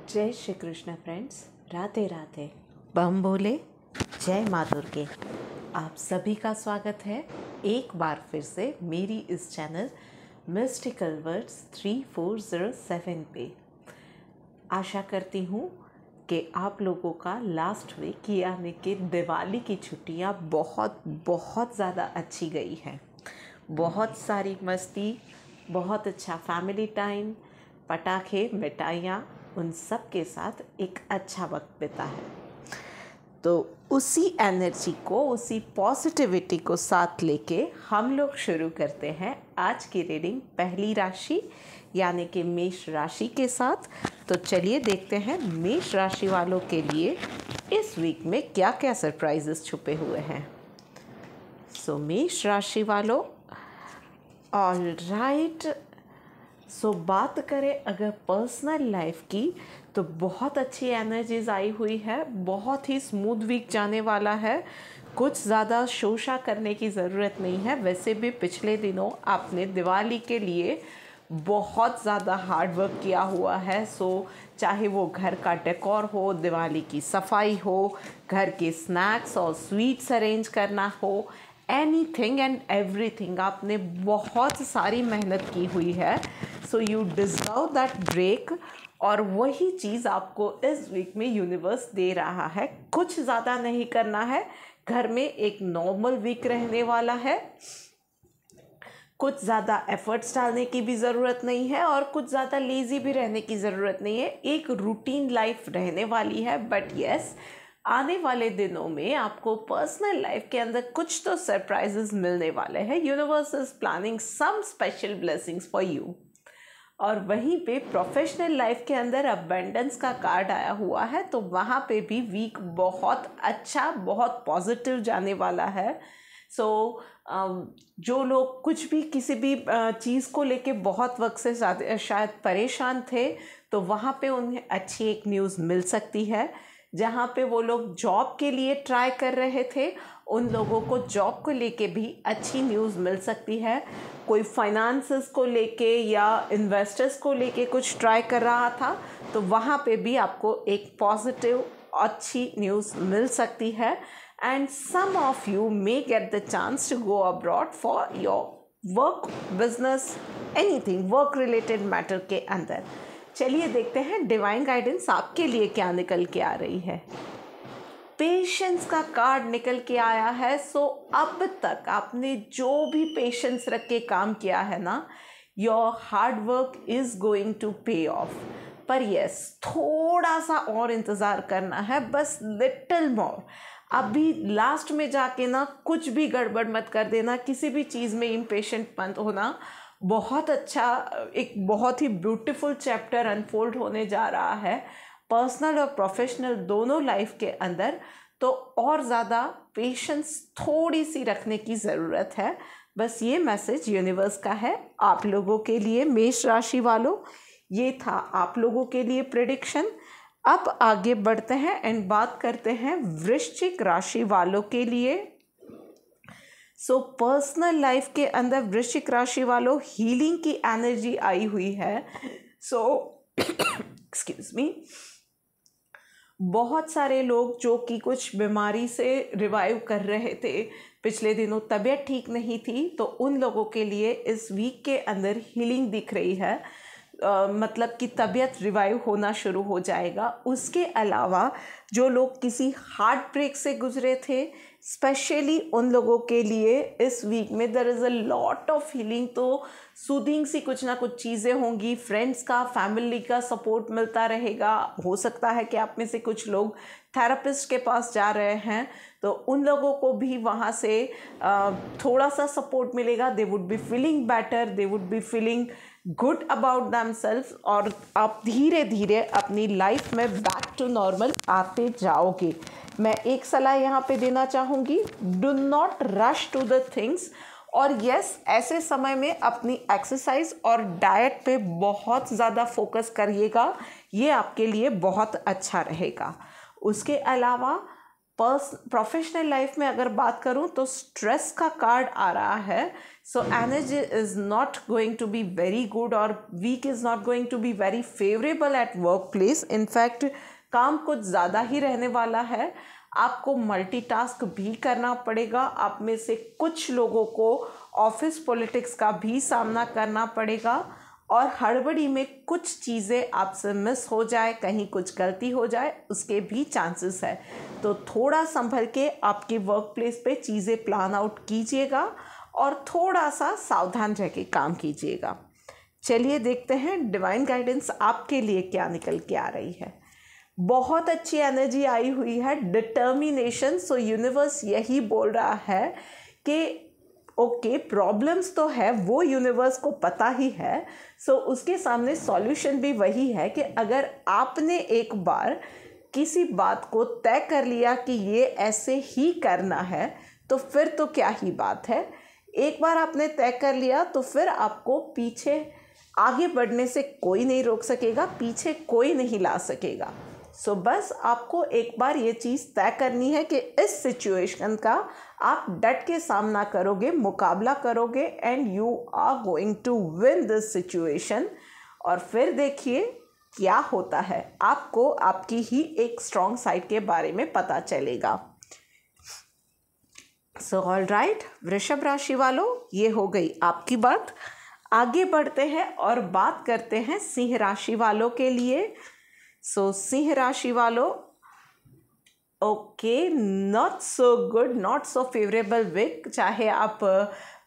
जय श्री कृष्ण फ्रेंड्स, राधे राधे। बम बोले जय माँ दुर्गे। आप सभी का स्वागत है एक बार फिर से मेरी इस चैनल मिस्टिकल वर्ड्स 3407 पे। आशा करती हूँ कि आप लोगों का लास्ट वीक यानी कि दिवाली की छुट्टियाँ बहुत ज़्यादा अच्छी गई हैं। बहुत सारी मस्ती, बहुत अच्छा फैमिली टाइम, पटाखे, मिठाइयाँ, उन सब के साथ एक अच्छा वक्त बीता है। तो उसी एनर्जी को, उसी पॉजिटिविटी को साथ लेके हम लोग शुरू करते हैं आज की रीडिंग पहली राशि यानी कि मेष राशि के साथ। तो चलिए देखते हैं मेष राशि वालों के लिए इस वीक में क्या क्या सरप्राइजेस छुपे हुए हैं। सो मेष राशि वालों, ऑल राइट। सो बात करें अगर पर्सनल लाइफ की तो बहुत अच्छी एनर्जीज आई हुई है। बहुत ही स्मूथ वीक जाने वाला है। कुछ ज़्यादा शोशा करने की ज़रूरत नहीं है। वैसे भी पिछले दिनों आपने दिवाली के लिए बहुत ज़्यादा हार्ड वर्क किया हुआ है। सो चाहे वो घर का डेकोर हो, दिवाली की सफाई हो, घर के स्नैक्स और स्वीट्स अरेंज करना हो, एनीथिंग एंड एवरीथिंग, आपने बहुत सारी मेहनत की हुई है। So you deserve that break और वही चीज़ आपको इस वीक में यूनिवर्स दे रहा है। कुछ ज़्यादा नहीं करना है, घर में एक नॉर्मल वीक रहने वाला है। कुछ ज़्यादा एफर्ट्स डालने की भी ज़रूरत नहीं है और कुछ ज़्यादा लेज़ी भी रहने की ज़रूरत नहीं है। एक रूटीन लाइफ रहने वाली है। बट येस, आने वाले दिनों में आपको पर्सनल लाइफ के अंदर कुछ तो सरप्राइजेस मिलने वाले हैं। Universe is planning some special blessings for you. और वहीं पे प्रोफेशनल लाइफ के अंदर अबंडेंस का कार्ड आया हुआ है, तो वहाँ पे भी वीक बहुत अच्छा, बहुत पॉजिटिव जाने वाला है। सो जो लोग कुछ भी किसी भी चीज़ को लेके बहुत वक्त से शायद परेशान थे, तो वहाँ पे उन्हें अच्छी एक न्यूज़ मिल सकती है। जहाँ पे वो लोग जॉब के लिए ट्राई कर रहे थे, उन लोगों को जॉब को लेके भी अच्छी न्यूज़ मिल सकती है। कोई फाइनेंसेस को लेके या इन्वेस्टर्स को लेके कुछ ट्राई कर रहा था, तो वहाँ पे भी आपको एक पॉजिटिव अच्छी न्यूज़ मिल सकती है। And some of you may get the chance to go abroad for your work, business, anything work related matter के अंदर। चलिए देखते हैं डिवाइन गाइडेंस आपके लिए क्या निकल के आ रही है। पेशेंस का कार्ड निकल के आया है। सो अब तक आपने जो भी पेशेंस रख के काम किया है ना, your hard work is going to pay off. पर यस, थोड़ा सा और इंतज़ार करना है, बस लिटिल मोर। अभी लास्ट में जाके ना कुछ भी गड़बड़ मत कर देना, किसी भी चीज़ में इम्पेशेंट मत होना। बहुत अच्छा, एक बहुत ही ब्यूटीफुल चैप्टर अनफोल्ड होने जा रहा है पर्सनल और प्रोफेशनल दोनों लाइफ के अंदर। तो और ज़्यादा पेशेंस थोड़ी सी रखने की ज़रूरत है। बस ये मैसेज यूनिवर्स का है आप लोगों के लिए, मेष राशि वालों। ये था आप लोगों के लिए प्रेडिक्शन। अब आगे बढ़ते हैं एंड बात करते हैं वृश्चिक राशि वालों के लिए। सो पर्सनल लाइफ के अंदर वृश्चिक राशि वालों, हीलिंग की एनर्जी आई हुई है। सो एक्सक्यूज मी, बहुत सारे लोग जो कि कुछ बीमारी से रिवाइव कर रहे थे, पिछले दिनों तबीयत ठीक नहीं थी, तो उन लोगों के लिए इस वीक के अंदर हीलिंग दिख रही है। मतलब कि तबीयत रिवाइव होना शुरू हो जाएगा। उसके अलावा जो लोग किसी हार्ट ब्रेक से गुजरे थे, स्पेशली उन लोगों के लिए इस वीक में there is a lot of healing. तो सूदिंग सी कुछ ना कुछ चीज़ें होंगी, फ्रेंड्स का, फैमिली का सपोर्ट मिलता रहेगा। हो सकता है कि आप में से कुछ लोग थेरेपिस्ट के पास जा रहे हैं, तो उन लोगों को भी वहाँ से थोड़ा सा सपोर्ट मिलेगा। They would be feeling better, they would be feeling good about themselves और आप धीरे धीरे अपनी लाइफ में बैक टू नॉर्मल आते जाओगे। मैं एक सलाह यहाँ पे देना चाहूँगी, do not rush to the things. और यस, ऐसे समय में अपनी एक्सरसाइज और डाइट पे बहुत ज़्यादा फोकस करिएगा, ये आपके लिए बहुत अच्छा रहेगा। उसके अलावा प्रोफेशनल लाइफ में अगर बात करूं तो स्ट्रेस का कार्ड आ रहा है. So energy is not going to be very good और week is not going to be very favourable at work place. In fact काम कुछ ज़्यादा ही रहने वाला है. आपको मल्टीटास्क भी करना पड़ेगा. आप में से कुछ लोगों को ऑफिस पॉलिटिक्स का भी सामना करना पड़ेगा और हड़बड़ी में कुछ चीज़ें आपसे मिस हो जाए, कहीं कुछ गलती हो जाए, उसके भी चांसेस है. तो थोड़ा संभल के आपके वर्क प्लेस पे चीज़ें प्लान आउट कीजिएगा और थोड़ा सा सावधान रह के काम कीजिएगा. चलिए देखते हैं डिवाइन गाइडेंस आपके लिए क्या निकल के आ रही है. बहुत अच्छी एनर्जी आई हुई है, डिटर्मिनेशन. सो यूनिवर्स यही बोल रहा है कि ओके प्रॉब्लम्स तो है, वो यूनिवर्स को पता ही है. सो उसके सामने सॉल्यूशन भी वही है कि अगर आपने एक बार किसी बात को तय कर लिया कि ये ऐसे ही करना है तो फिर तो क्या ही बात है. एक बार आपने तय कर लिया तो फिर आपको पीछे आगे बढ़ने से कोई नहीं रोक सकेगा, पीछे कोई नहीं ला सकेगा. सो बस आपको एक बार ये चीज़ तय करनी है कि इस सिचुएशन का आप डट के सामना करोगे, मुकाबला करोगे and you are going to win this situation. और फिर देखिए क्या होता है, आपको आपकी ही एक स्ट्रॉन्ग साइड के बारे में पता चलेगा. सो ऑल राइट वृषभ राशि वालों, ये हो गई आपकी बात. आगे बढ़ते हैं और बात करते हैं सिंह राशि वालों के लिए. सो सिंह राशि वालों, okay not so good, not so favourable week. चाहे आप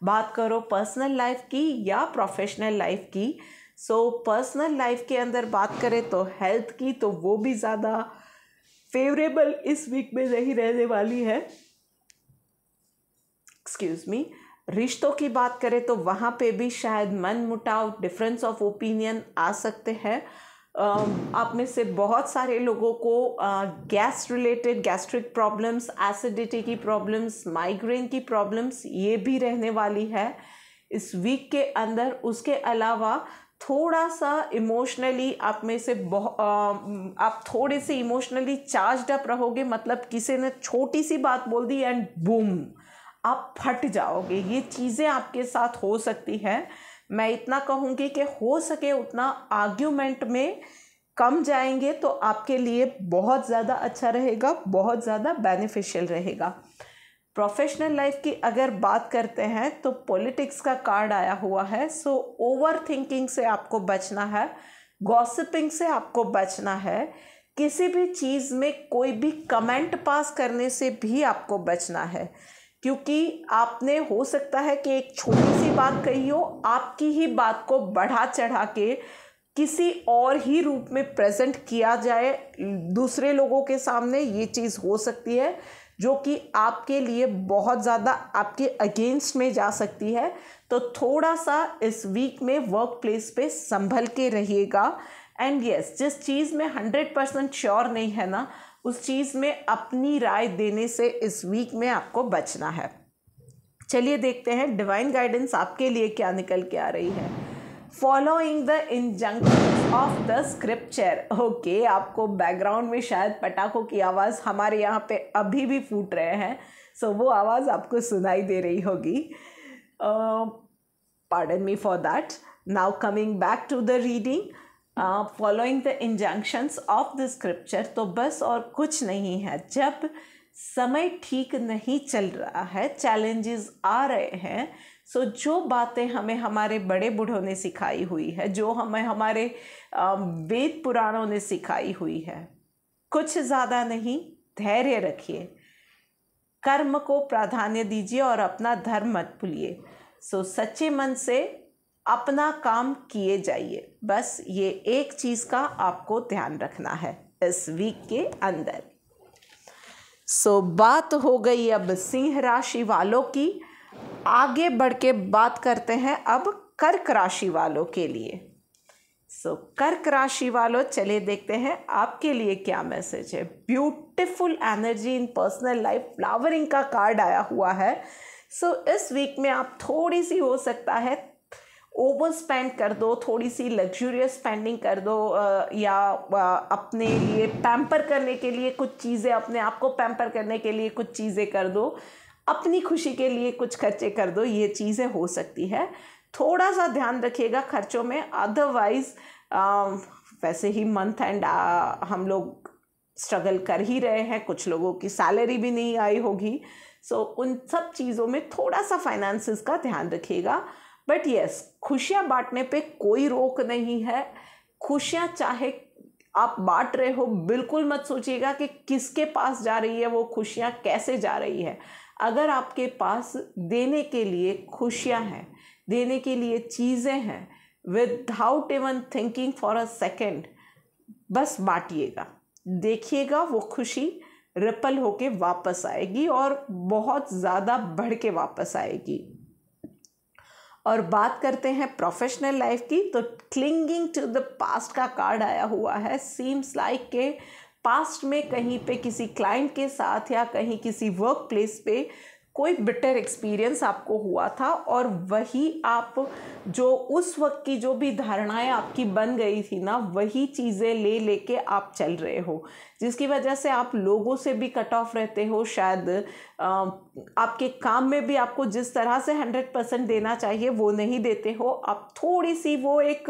बात करो पर्सनल लाइफ की या प्रोफेशनल लाइफ की. सो पर्सनल लाइफ के अंदर बात करें तो हेल्थ की, तो वो भी ज़्यादा फेवरेबल इस वीक में नहीं रहने वाली है. Excuse me. रिश्तों की बात करें तो वहाँ पे भी शायद मन मुटाव, डिफरेंस ऑफ ओपिनियन आ सकते हैं. आप में से बहुत सारे लोगों को gas related gastric problems, acidity की प्रॉब्लम्स, माइग्रेन की प्रॉब्लम्स ये भी रहने वाली है इस वीक के अंदर. उसके अलावा थोड़ा सा इमोशनली आप में से आप थोड़े से इमोशनली चार्ज्ड अप रहोगे. मतलब किसी ने छोटी सी बात बोल दी एंड बूम आप फट जाओगे. ये चीज़ें आपके साथ हो सकती है. मैं इतना कहूँगी कि हो सके उतना आर्ग्यूमेंट में कम जाएंगे तो आपके लिए बहुत ज़्यादा अच्छा रहेगा, बहुत ज़्यादा बेनिफिशियल रहेगा. प्रोफेशनल लाइफ की अगर बात करते हैं तो पॉलिटिक्स का कार्ड आया हुआ है. सो ओवर थिंकिंग से आपको बचना है, गॉसिपिंग से आपको बचना है, किसी भी चीज़ में कोई भी कमेंट पास करने से भी आपको बचना है. क्योंकि आपने हो सकता है कि एक छोटी सी बात कही हो, आपकी ही बात को बढ़ा चढ़ा के किसी और ही रूप में प्रेजेंट किया जाए दूसरे लोगों के सामने. ये चीज़ हो सकती है जो कि आपके लिए बहुत ज़्यादा आपके अगेंस्ट में जा सकती है. तो थोड़ा सा इस वीक में वर्क प्लेस पे संभल के रहिएगा. एंड यस, जिस चीज़ में 100% श्योर नहीं है ना, उस चीज़ में अपनी राय देने से इस वीक में आपको बचना है. चलिए देखते हैं डिवाइन गाइडेंस आपके लिए क्या निकल के आ रही है. Following the injunctions of the scripture. Okay, आपको बैकग्राउंड में शायद पटाखों की आवाज़ हमारे यहाँ पे अभी भी फूट रहे हैं. सो वो आवाज़ आपको सुनाई दे रही होगी. Pardon me for that. Now coming back to the reading. Following the injunctions of the scripture. तो बस और कुछ नहीं है. जब समय ठीक नहीं चल रहा है, चैलेंजेस आ रहे हैं, सो जो बातें हमें हमारे बड़े बूढ़ों ने सिखाई हुई है, जो हमें हमारे वेद पुराणों ने सिखाई हुई है, कुछ ज़्यादा नहीं, धैर्य रखिए, कर्म को प्राधान्य दीजिए और अपना धर्म मत भूलिए. सो सच्चे मन से अपना काम किए जाइए. बस ये एक चीज़ का आपको ध्यान रखना है इस वीक के अंदर. सो बात हो गई अब सिंह राशि वालों की. आगे बढ़ के बात करते हैं अब कर्क राशि वालों के लिए. सो कर्क राशि वालों, चलिए देखते हैं आपके लिए क्या मैसेज है. Beautiful energy in personal life, flowering का कार्ड आया हुआ है. सो इस वीक में आप थोड़ी सी हो सकता है ओवर स्पेंड कर दो, थोड़ी सी लग्जूरियस स्पेंडिंग कर दो, या अपने लिए पैम्पर करने के लिए कुछ चीज़ें, अपने आप को पैम्पर करने के लिए कुछ चीज़ें कर दो, अपनी खुशी के लिए कुछ खर्चे कर दो, ये चीज़ें हो सकती है। थोड़ा सा ध्यान रखिएगा खर्चों में, अदरवाइज वैसे ही मंथ एंड हम लोग स्ट्रगल कर ही रहे हैं, कुछ लोगों की सैलरी भी नहीं आई होगी, सो उन सब चीज़ों में थोड़ा सा फाइनेंसेस का ध्यान रखिएगा। बट यस, खुशियाँ बांटने पे कोई रोक नहीं है। खुशियाँ चाहे आप बांट रहे हो, बिल्कुल मत सोचिएगा कि किसके पास जा रही है वो खुशियाँ, कैसे जा रही है। अगर आपके पास देने के लिए खुशियाँ हैं, देने के लिए चीज़ें हैं, without even thinking for a second, बस बांटिएगा, देखिएगा वो खुशी रिपल होके वापस आएगी और बहुत ज़्यादा बढ़ के वापस आएगी। और बात करते हैं प्रोफेशनल लाइफ की, तो क्लिंगिंग टू द पास्ट का कार्ड आया हुआ है। सीम्स लाइक के पास्ट में कहीं पे किसी क्लाइंट के साथ या कहीं किसी वर्क प्लेस पे कोई बिटर एक्सपीरियंस आपको हुआ था, और वही आप जो उस वक्त की जो भी धारणाएं आपकी बन गई थी ना, वही चीज़ें ले लेके आप चल रहे हो, जिसकी वजह से आप लोगों से भी कट ऑफ रहते हो। शायद आपके काम में भी आपको जिस तरह से 100% देना चाहिए वो नहीं देते हो। आप थोड़ी सी वो एक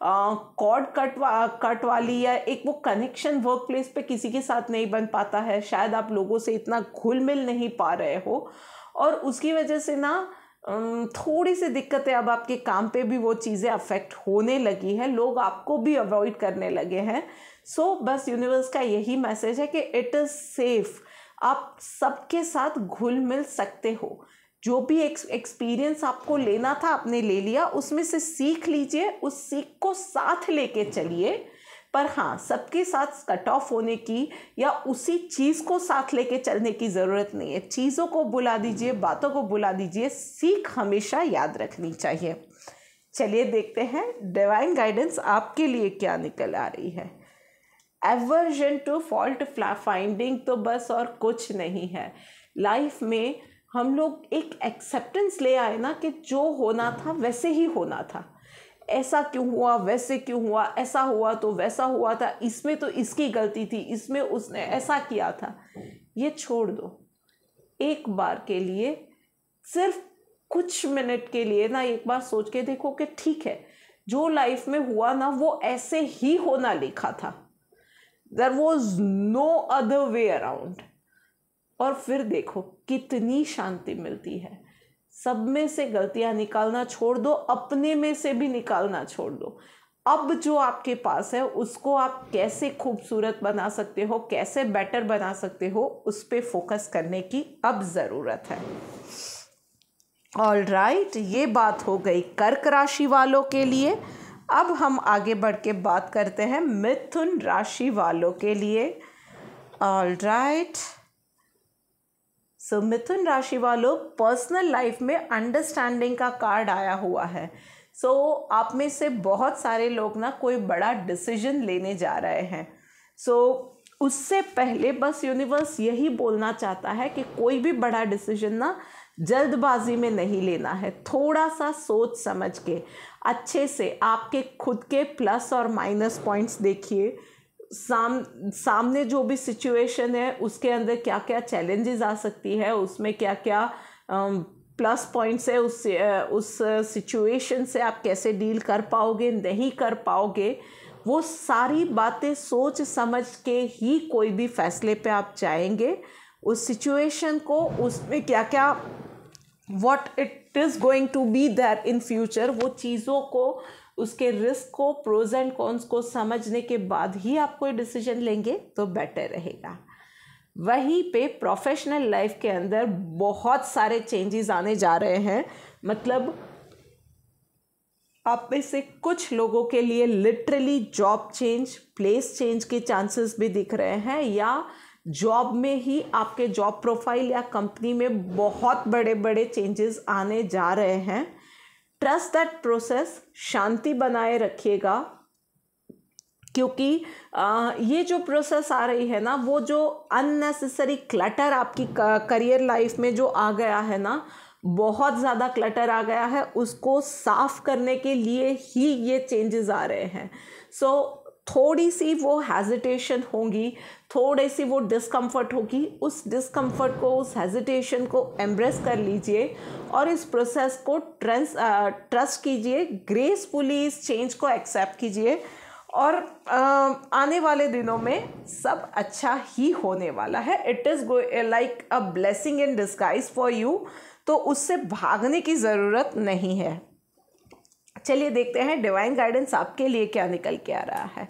कॉर्ड कट वाली, या एक वो कनेक्शन वर्क प्लेस पे किसी के साथ नहीं बन पाता है। शायद आप लोगों से इतना घुल मिल नहीं पा रहे हो, और उसकी वजह से ना थोड़ी सी दिक्कतें अब आपके काम पे भी वो चीज़ें अफेक्ट होने लगी है, लोग आपको भी अवॉइड करने लगे हैं। सो बस यूनिवर्स का यही मैसेज है कि इट इज़ सेफ, आप सबके साथ घुल मिल सकते हो। जो भी एक्सपीरियंस आपको लेना था आपने ले लिया, उसमें से सीख लीजिए, उस सीख को साथ लेके चलिए। पर हाँ, सबके साथ कट ऑफ होने की या उसी चीज़ को साथ लेके चलने की ज़रूरत नहीं है। चीज़ों को बुला दीजिए, बातों को बुला दीजिए, सीख हमेशा याद रखनी चाहिए। चलिए देखते हैं डिवाइन गाइडेंस आपके लिए क्या निकल आ रही है। एवर्जन टू फॉल्ट फाइंडिंग तो बस और कुछ नहीं है। लाइफ में हम लोग एक एक्सेप्टेंस ले आए ना कि जो होना था वैसे ही होना था। ऐसा क्यों हुआ, वैसे क्यों हुआ, ऐसा हुआ तो वैसा हुआ था, इसमें तो इसकी गलती थी, इसमें उसने ऐसा किया था। ये छोड़ दो एक बार के लिए, सिर्फ कुछ मिनट के लिए ना एक बार सोच के देखो कि ठीक है, जो लाइफ में हुआ ना वो ऐसे ही होना लिखा था। There was no other way around. और फिर देखो कितनी शांति मिलती है। सब में से गलतियां निकालना छोड़ दो, अपने में से भी निकालना छोड़ दो। अब जो आपके पास है उसको आप कैसे खूबसूरत बना सकते हो, कैसे बेटर बना सकते हो, उस पर फोकस करने की अब ज़रूरत है। ऑलराइट, ये बात हो गई कर्क राशि वालों के लिए। अब हम आगे बढ़ के बात करते हैं मिथुन राशि वालों के लिए। ऑलराइट, सो मिथुन राशि वालों, पर्सनल लाइफ में अंडरस्टैंडिंग का कार्ड आया हुआ है। सो आप में से बहुत सारे लोग ना कोई बड़ा डिसीजन लेने जा रहे हैं। सो उससे पहले बस यूनिवर्स यही बोलना चाहता है कि कोई भी बड़ा डिसीजन ना जल्दबाजी में नहीं लेना है। थोड़ा सा सोच समझ के अच्छे से आपके खुद के प्लस और माइनस पॉइंट्स देखिए। सामने जो भी सिचुएशन है उसके अंदर क्या क्या चैलेंजेस आ सकती है, उसमें क्या क्या प्लस पॉइंट्स है, उस सिचुएशन से आप कैसे डील कर पाओगे, नहीं कर पाओगे, वो सारी बातें सोच समझ के ही कोई भी फैसले पे आप जाएंगे। उस सिचुएशन को, उसमें क्या क्या what it is going to be there in future, वो चीज़ों को, उसके रिस्क को, प्रोज एंड कॉन्स को समझने के बाद ही आप कोई डिसीजन लेंगे तो बेटर रहेगा। वहीं पे प्रोफेशनल लाइफ के अंदर बहुत सारे चेंजेस आने जा रहे हैं। मतलब आप में से कुछ लोगों के लिए literally job change, place change के चांसेस भी दिख रहे हैं, या जॉब में ही आपके जॉब प्रोफाइल या कंपनी में बहुत बड़े बड़े चेंजेस आने जा रहे हैं। ट्रस्ट दैट प्रोसेस, शांति बनाए रखिएगा, क्योंकि ये जो प्रोसेस आ रही है ना, वो जो अननेसेसरी क्लटर आपकी करियर लाइफ में जो आ गया है ना, बहुत ज़्यादा क्लटर आ गया है, उसको साफ करने के लिए ही ये चेंजेस आ रहे हैं। सो थोड़ी सी वो हेजिटेशन होगी, थोड़ी सी वो डिस्कम्फर्ट होगी, उस डिस्कम्फर्ट को, उस हेजिटेशन को एम्ब्रेस कर लीजिए और इस प्रोसेस को ट्रस्ट कीजिए, ग्रेसफुली इस चेंज को एक्सेप्ट कीजिए और आने वाले दिनों में सब अच्छा ही होने वाला है। It is like a blessing in disguise for you, तो उससे भागने की ज़रूरत नहीं है। चलिए देखते हैं डिवाइन गाइडेंस आपके लिए क्या निकल के आ रहा है।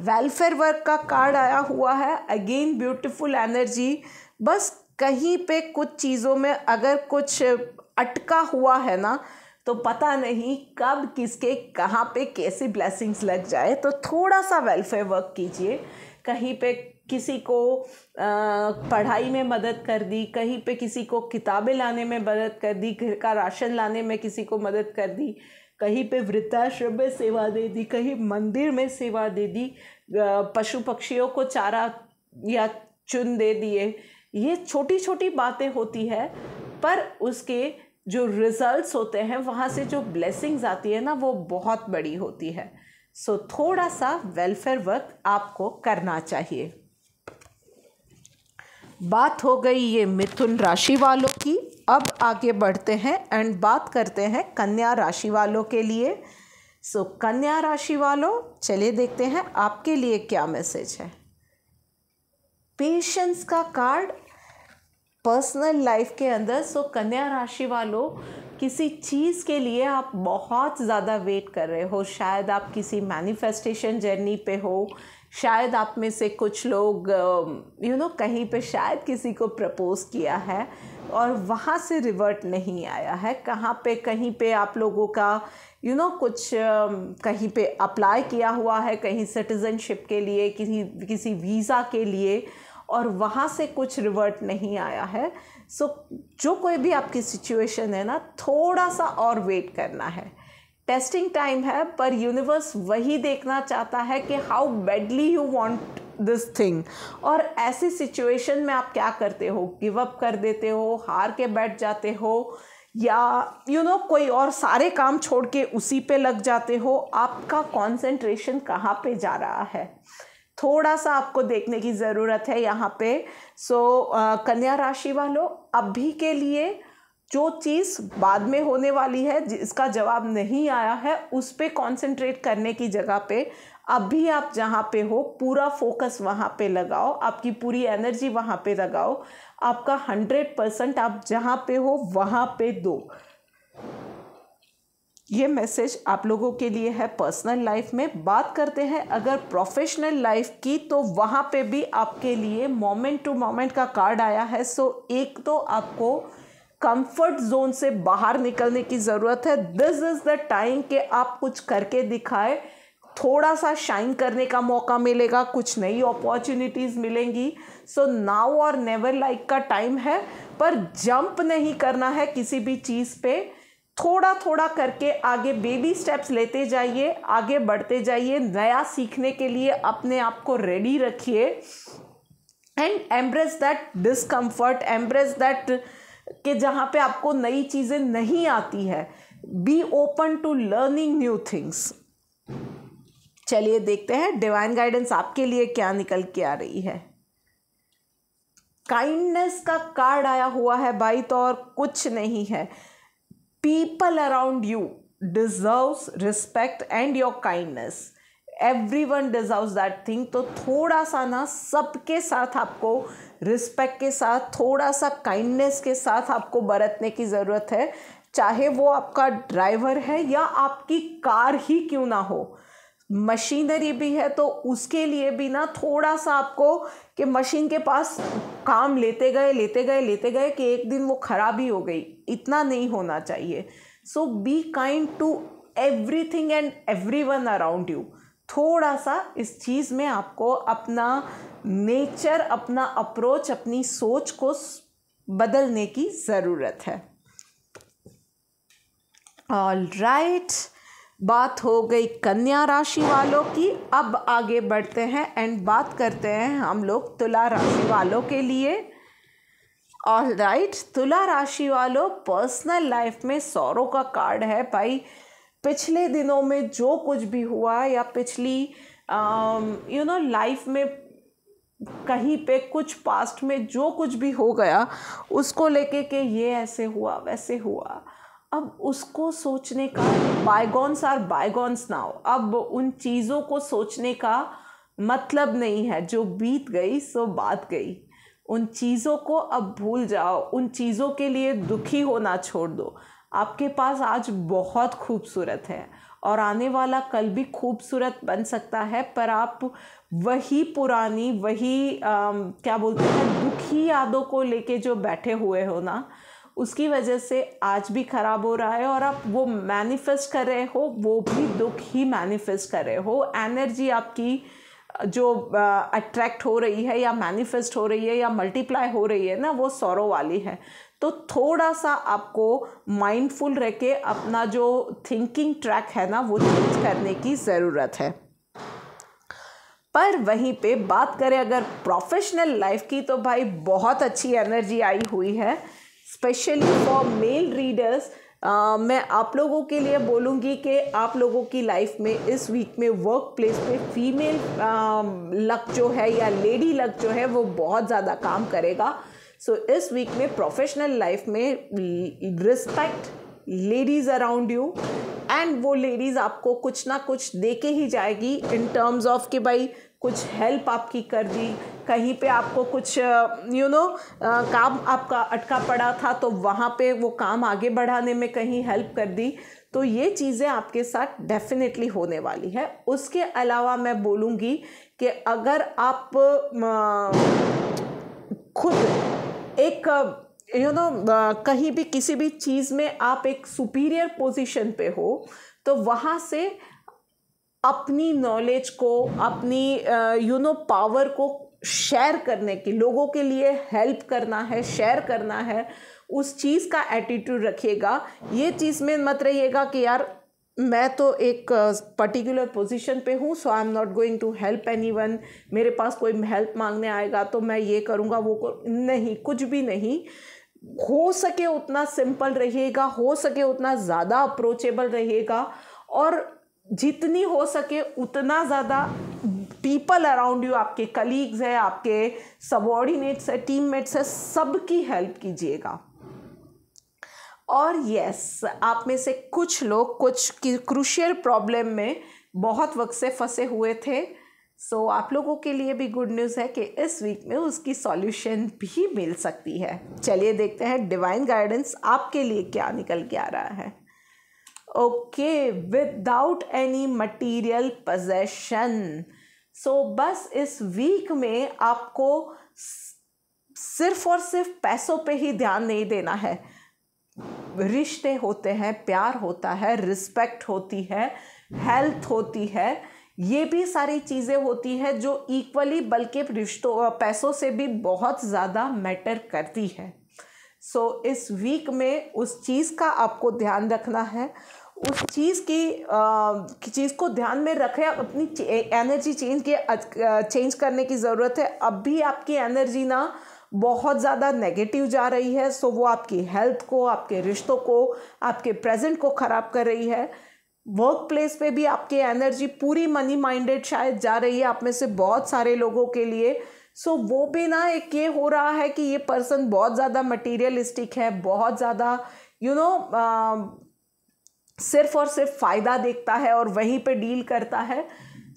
वेलफेयर वर्क का कार्ड आया हुआ है। Again beautiful energy. बस कहीं पे कुछ चीज़ों में अगर कुछ अटका हुआ है ना, तो पता नहीं कब किसके कहाँ पे कैसी ब्लेसिंग्स लग जाए, तो थोड़ा सा वेलफेयर वर्क कीजिए। कहीं पे किसी को पढ़ाई में मदद कर दी, कहीं पे किसी को किताबें लाने में मदद कर दी, घर का राशन लाने में किसी को मदद कर दी, कहीं पे वृद्धाश्रम में सेवा दे दी, कहीं मंदिर में सेवा दे दी, पशु पक्षियों को चारा या चुन दे दिए। ये छोटी छोटी बातें होती है, पर उसके जो रिजल्ट्स होते हैं, वहाँ से जो ब्लेसिंग्स आती है ना, वो बहुत बड़ी होती है। सो थोड़ा सा वेलफेयर वर्क आपको करना चाहिए। बात हो गई ये मिथुन राशि वालों की। अब आगे बढ़ते हैं एंड बात करते हैं कन्या राशि वालों के लिए। सो कन्या राशि वालों, चलिए देखते हैं आपके लिए क्या मैसेज है। पेशेंस का कार्ड पर्सनल लाइफ के अंदर। सो कन्या राशि वालों, किसी चीज़ के लिए आप बहुत ज़्यादा वेट कर रहे हो। शायद आप किसी मैनिफेस्टेशन जर्नी पे हो, शायद आप में से कुछ लोग कहीं पे शायद किसी को प्रपोज किया है और वहाँ से रिवर्ट नहीं आया है। कहीं पे आप लोगों का कुछ कहीं पे अप्लाई किया हुआ है, कहीं सिटीज़नशिप के लिए, किसी वीज़ा के लिए, और वहाँ से कुछ रिवर्ट नहीं आया है। सो जो कोई भी आपकी सिचुएशन है ना, थोड़ा सा और वेट करना है। टेस्टिंग टाइम है, पर यूनिवर्स वही देखना चाहता है कि how badly you want this thing. और ऐसी सिचुएशन में आप क्या करते हो? गिव अप कर देते हो, हार के बैठ जाते हो, या कोई और सारे काम छोड़ के उसी पे लग जाते हो। आपका कंसंट्रेशन कहाँ पे जा रहा है, थोड़ा सा आपको देखने की ज़रूरत है यहाँ पे। सो कन्या राशि वालों, अभी के लिए जो चीज़ बाद में होने वाली है, जिसका जवाब नहीं आया है, उस पे कंसंट्रेट करने की जगह पे अभी आप जहाँ पे हो पूरा फोकस वहाँ पे लगाओ, आपकी पूरी एनर्जी वहाँ पे लगाओ, आपका 100% आप जहाँ पे हो वहाँ पे दो। ये मैसेज आप लोगों के लिए है पर्सनल लाइफ में। बात करते हैं अगर प्रोफेशनल लाइफ की, तो वहाँ पे भी आपके लिए मोमेंट टू मोमेंट का कार्ड आया है। सो एक तो आपको कंफर्ट जोन से बाहर निकलने की ज़रूरत है। दिस इज़ द टाइम कि आप कुछ करके दिखाए, थोड़ा सा शाइन करने का मौका मिलेगा, कुछ नई अपॉर्चुनिटीज़ मिलेंगी। सो नाउ और नेवर लाइक का टाइम है, पर जंप नहीं करना है किसी भी चीज़ पे। थोड़ा थोड़ा करके आगे बेबी स्टेप्स लेते जाइए, आगे बढ़ते जाइए। नया सीखने के लिए अपने आप को रेडी रखिए and embrace that discomfort, embrace that कि जहाँ पे आपको नई चीज़ें नहीं आती है। Be open to learning new things. चलिए देखते हैं डिवाइन गाइडेंस आपके लिए क्या निकल के आ रही है। काइंडनेस का कार्ड आया हुआ है भाई, तो और कुछ नहीं है। People around you deserves respect and your kindness. Everyone deserves that thing. तो थोड़ा सा ना सबके साथ आपको रिस्पेक्ट के साथ, थोड़ा सा काइंडनेस के साथ आपको बरतने की ज़रूरत है। चाहे वो आपका ड्राइवर है या आपकी कार ही क्यों ना हो, मशीनरी भी है तो उसके लिए भी ना थोड़ा सा आपको कि मशीन के पास काम लेते गए कि एक दिन वो ख़राब ही हो गई, इतना नहीं होना चाहिए। So be kind to everything and everyone around you. थोड़ा सा इस चीज़ में आपको अपना नेचर, अपना अप्रोच, अपनी सोच को बदलने की ज़रूरत है। ऑल राइट, बात हो गई कन्या राशि वालों की। अब आगे बढ़ते हैं एंड बात करते हैं हम लोग तुला राशि वालों के लिए। ऑल राइट, तुला राशि वालों, पर्सनल लाइफ में सौरों का कार्ड है भाई। पिछले दिनों में जो कुछ भी हुआ या पिछली लाइफ में कहीं पे कुछ पास्ट में जो कुछ भी हो गया उसको लेके कि ये ऐसे हुआ वैसे हुआ, अब उसको सोचने का, बायगॉन्स आर बायगॉन्स नाउ। अब उन चीज़ों को सोचने का मतलब नहीं है, जो बीत गई सो बात गई। उन चीज़ों को अब भूल जाओ, उन चीज़ों के लिए दुखी होना छोड़ दो। आपके पास आज बहुत खूबसूरत है और आने वाला कल भी खूबसूरत बन सकता है, पर आप वही पुरानी, वही क्या बोलते हैं, दुखी यादों को लेके जो बैठे हुए हो ना, उसकी वजह से आज भी ख़राब हो रहा है और आप वो मैनिफेस्ट कर रहे हो, वो भी दुख ही मैनिफेस्ट कर रहे हो। एनर्जी आपकी जो अट्रैक्ट हो रही है या मैनिफेस्ट हो रही है या मल्टीप्लाई हो रही है ना, वो सौरों वाली है। तो थोड़ा सा आपको माइंडफुल रह के अपना जो थिंकिंग ट्रैक है ना, वो चेंज करने की ज़रूरत है। पर वहीं पे बात करें अगर प्रोफेशनल लाइफ की, तो भाई बहुत अच्छी एनर्जी आई हुई है, स्पेशली फॉर मेल रीडर्स। मैं आप लोगों के लिए बोलूँगी कि आप लोगों की लाइफ में इस वीक में वर्क प्लेस पे फीमेल लक जो है या लेडी लक जो है वो बहुत ज़्यादा काम करेगा। सो इस वीक में प्रोफेशनल लाइफ में respect ladies around you, and वो लेडीज़ आपको कुछ ना कुछ दे के ही जाएगी इन टर्म्स ऑफ कि भाई कुछ हेल्प आपकी कर दी, कहीं पे आपको कुछ काम आपका अटका पड़ा था तो वहाँ पे वो काम आगे बढ़ाने में कहीं हेल्प कर दी। तो ये चीज़ें आपके साथ डेफिनेटली होने वाली है। उसके अलावा मैं बोलूँगी कि अगर आप खुद एक कहीं भी किसी भी चीज़ में आप एक सुपीरियर पोजीशन पे हो, तो वहाँ से अपनी नॉलेज को, अपनी पावर को शेयर करने की, लोगों के लिए हेल्प करना है, शेयर करना है, उस चीज़ का एटीट्यूड रखिएगा। ये चीज़ में मत रहिएगा कि यार मैं तो एक पर्टिकुलर पोजीशन पे हूँ, so I am not going to help anyone, मेरे पास कोई हेल्प मांगने आएगा तो मैं ये करूँगा वो नहीं, कुछ भी नहीं। हो सके उतना सिंपल रहिएगा, हो सके उतना ज़्यादा अप्रोचेबल रहिएगा, और जितनी हो सके उतना ज़्यादा पीपल अराउंड यू, आपके कलीग्स है, आपके सबऑर्डिनेट्स है, टीममेट्स है, सबकी हेल्प कीजिएगा। और यस, आप में से कुछ लोग कुछ क्रूशियल प्रॉब्लम में बहुत वक्त से फंसे हुए थे, सो आप लोगों के लिए भी गुड न्यूज़ है कि इस वीक में उसकी सॉल्यूशन भी मिल सकती है। चलिए देखते हैं डिवाइन गाइडेंस आपके लिए क्या निकल के आ रहा है। Okay, without any material possession. So बस इस वीक में आपको सिर्फ और सिर्फ पैसों पे ही ध्यान नहीं देना है। रिश्ते होते हैं, प्यार होता है, रिस्पेक्ट होती है, हेल्थ होती है, ये भी सारी चीज़ें होती है जो इक्वली, बल्कि रिश्तों पैसों से भी बहुत ज़्यादा मैटर करती है। सो इस वीक में उस चीज़ का आपको ध्यान रखना है, उस चीज़ की चीज़ को ध्यान में रखें। अपनी एनर्जी चेंज करने की ज़रूरत है। अब भी आपकी एनर्जी ना बहुत ज़्यादा नेगेटिव जा रही है, सो वो आपकी हेल्थ को, आपके रिश्तों को, आपके प्रेजेंट को ख़राब कर रही है। वर्क प्लेस पे भी आपकी एनर्जी पूरी मनी माइंडेड शायद जा रही है आप में से बहुत सारे लोगों के लिए। सो वो भी ना एक ये हो रहा है कि ये पर्सन बहुत ज़्यादा मटीरियलिस्टिक है, बहुत ज़्यादा सिर्फ और सिर्फ फ़ायदा देखता है और वहीं पे डील करता है।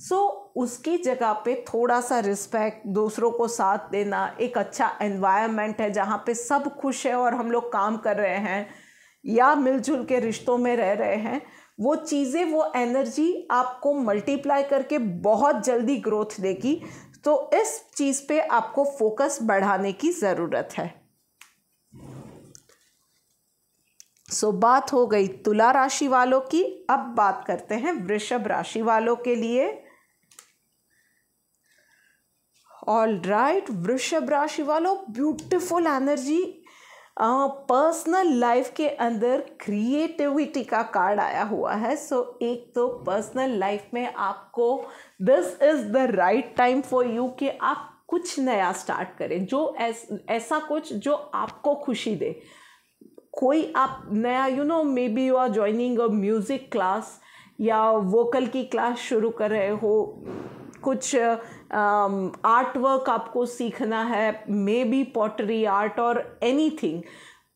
सो उसकी जगह पे थोड़ा सा रिस्पेक्ट, दूसरों को साथ देना, एक अच्छा एनवायरनमेंट है जहाँ पे सब खुश है और हम लोग काम कर रहे हैं या मिलजुल के रिश्तों में रह रहे हैं, वो चीज़ें, वो एनर्जी आपको मल्टीप्लाई करके बहुत जल्दी ग्रोथ देगी। तो इस चीज़ पे आपको फोकस बढ़ाने की ज़रूरत है। सो बात हो गई तुला राशि वालों की। अब बात करते हैं वृषभ राशि वालों के लिए। ऑल राइट, वृषभ राशि वालों, ब्यूटीफुल एनर्जी। पर्सनल लाइफ के अंदर क्रिएटिविटी का कार्ड आया हुआ है। सो एक तो पर्सनल लाइफ में आपको this is the right time for you कि आप कुछ नया स्टार्ट करें, जो ऐसा कुछ जो आपको खुशी दे। कोई आप नया maybe you are joining a music class या वोकल की क्लास शुरू कर रहे हो, कुछ आर्ट वर्क आपको सीखना है, मे बी पॉटरी आर्ट और एनीथिंग,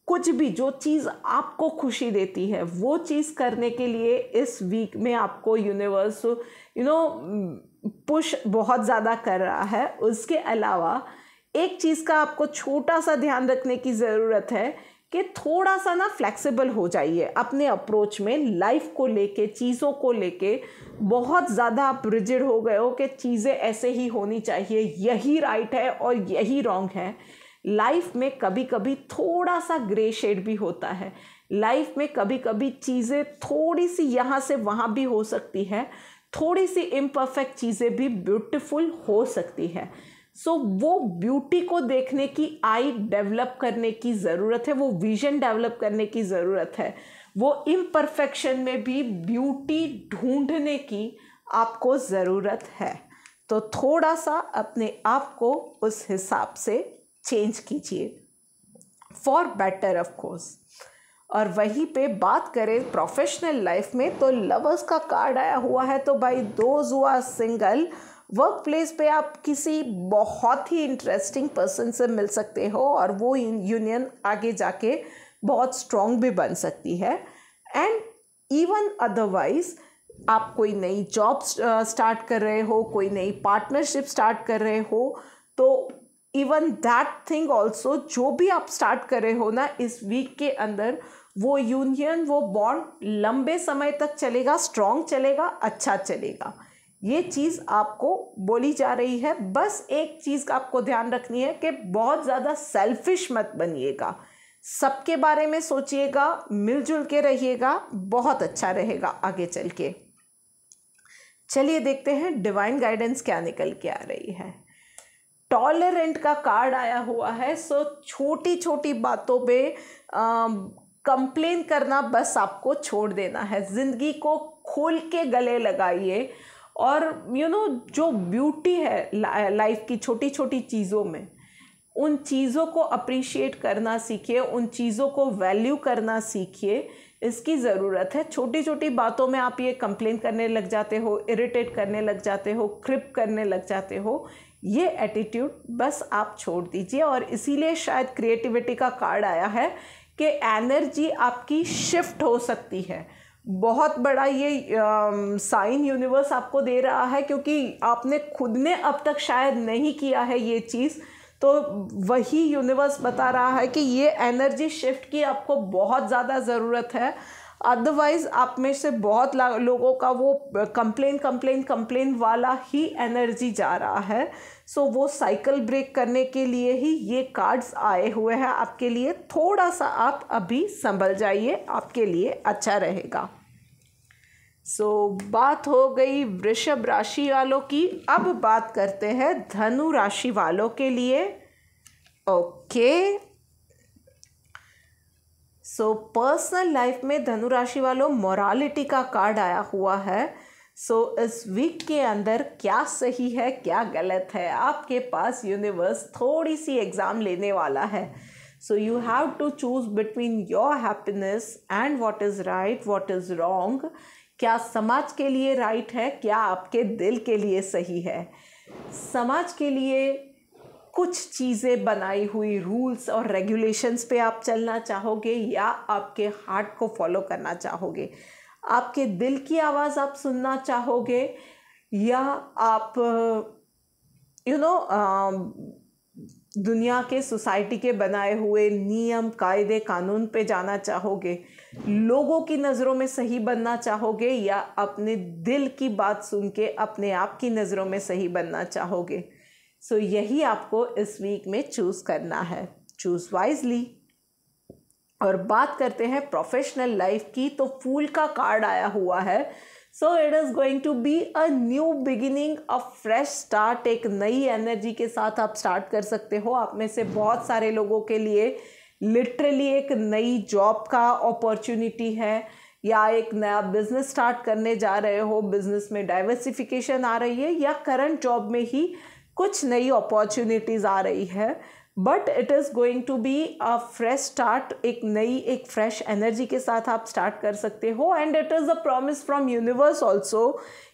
कुछ भी जो चीज़ आपको खुशी देती है वो चीज़ करने के लिए इस वीक में आपको यूनिवर्स पुश बहुत ज़्यादा कर रहा है। उसके अलावा एक चीज़ का आपको छोटा सा ध्यान रखने की ज़रूरत है कि थोड़ा सा ना फ्लेक्सिबल हो जाइए अपने अप्रोच में, लाइफ को लेके, चीज़ों को लेके। बहुत ज़्यादा आप रिजिड हो गए हो कि चीज़ें ऐसे ही होनी चाहिए, यही राइट है और यही रॉन्ग है। लाइफ में कभी कभी थोड़ा सा ग्रे शेड भी होता है, लाइफ में कभी कभी चीज़ें थोड़ी सी यहाँ से वहाँ भी हो सकती है, थोड़ी सी इम्परफेक्ट चीज़ें भी ब्यूटीफुल हो सकती है। सो वो ब्यूटी को देखने की आई डेवलप करने की ज़रूरत है, वो विजन डेवलप करने की ज़रूरत है, वो इम्परफेक्शन में भी ब्यूटी ढूंढने की आपको ज़रूरत है। तो थोड़ा सा अपने आप को उस हिसाब से चेंज कीजिए फॉर बेटर ऑफ कोर्स। और वहीं पे बात करें प्रोफेशनल लाइफ में, तो लवर्स का कार्ड आया हुआ है। तो भाई those who are single, workplace पे आप किसी बहुत ही इंटरेस्टिंग पर्सन से मिल सकते हो और वो यूनियन आगे जाके बहुत स्ट्रॉन्ग भी बन सकती है। एंड इवन अदरवाइज आप कोई नई जॉब स्टार्ट कर रहे हो, कोई नई पार्टनरशिप स्टार्ट कर रहे हो, तो इवन दैट थिंग ऑल्सो, जो भी आप स्टार्ट कर रहे हो ना इस वीक के अंदर, वो यूनियन, वो बॉन्ड लंबे समय तक चलेगा, स्ट्रॉन्ग चलेगा, अच्छा चलेगा। ये चीज़ आपको बोली जा रही है। बस एक चीज़ का आपको ध्यान रखनी है कि बहुत ज़्यादा सेल्फिश मत बनिएगा, सबके बारे में सोचिएगा, मिलजुल के रहिएगा, बहुत अच्छा रहेगा आगे चल के। चलिए देखते हैं डिवाइन गाइडेंस क्या निकल के आ रही है। टॉलरेंट का कार्ड आया हुआ है। सो छोटी छोटी बातों पे कंप्लेन करना बस आपको छोड़ देना है, ज़िंदगी को खोल के गले लगाइए और जो ब्यूटी है लाइफ की छोटी छोटी चीज़ों में, उन चीज़ों को अप्रिशिएट करना सीखिए, उन चीज़ों को वैल्यू करना सीखिए, इसकी ज़रूरत है। छोटी छोटी बातों में आप ये कंप्लेन करने लग जाते हो, इरिटेट करने लग जाते हो, क्रिप करने लग जाते हो, ये एटीट्यूड बस आप छोड़ दीजिए। और इसीलिए शायद क्रिएटिविटी का कार्ड आया है कि एनर्जी आपकी शिफ्ट हो सकती है। बहुत बड़ा ये साइन यूनिवर्स आपको दे रहा है, क्योंकि आपने खुद ने अब तक शायद नहीं किया है ये चीज़, तो वही यूनिवर्स बता रहा है कि ये एनर्जी शिफ्ट की आपको बहुत ज़्यादा ज़रूरत है। अदरवाइज़ आप में से बहुत लोगों का वो कंप्लेन वाला ही एनर्जी जा रहा है। सो वो साइकिल ब्रेक करने के लिए ही ये कार्ड्स आए हुए हैं आपके लिए। थोड़ा सा आप अभी संभल जाइए, आपके लिए अच्छा रहेगा। सो बात हो गई वृषभ राशि वालों की। अब बात करते हैं धनु राशि वालों के लिए। ओके, सो पर्सनल लाइफ में धनु राशि वालों मोरालिटी का कार्ड आया हुआ है। सो इस वीक के अंदर क्या सही है क्या गलत है, आपके पास यूनिवर्स थोड़ी सी एग्ज़ाम लेने वाला है। So you have to choose between your happiness and what is right, what is wrong. क्या समाज के लिए राइट है, क्या आपके दिल के लिए सही है। समाज के लिए कुछ चीज़ें बनाई हुई रूल्स और रेगुलेशंस पे आप चलना चाहोगे या आपके हार्ट को फॉलो करना चाहोगे, आपके दिल की आवाज़ आप सुनना चाहोगे या आप दुनिया के सोसाइटी के बनाए हुए नियम कायदे कानून पे जाना चाहोगे, लोगों की नज़रों में सही बनना चाहोगे या अपने दिल की बात सुन के अपने आप की नज़रों में सही बनना चाहोगे। सो यही आपको इस वीक में चूज़ करना है, चूज़ वाइजली। और बात करते हैं प्रोफेशनल लाइफ की, तो फूल का कार्ड आया हुआ है। So it is going to be a new beginning, a fresh start. एक नई एनर्जी के साथ आप स्टार्ट कर सकते हो। आप में से बहुत सारे लोगों के लिए लिटरली एक नई जॉब का अपॉर्चुनिटी है या एक नया बिजनेस स्टार्ट करने जा रहे हो, बिजनेस में डाइवर्सिफिकेशन आ रही है या करंट जॉब में ही कुछ नई अपॉर्चुनिटीज़ आ रही है, but it is going to be a fresh start. एक फ्रेश एनर्जी के साथ आप स्टार्ट कर सकते हो। And it is a promise from universe also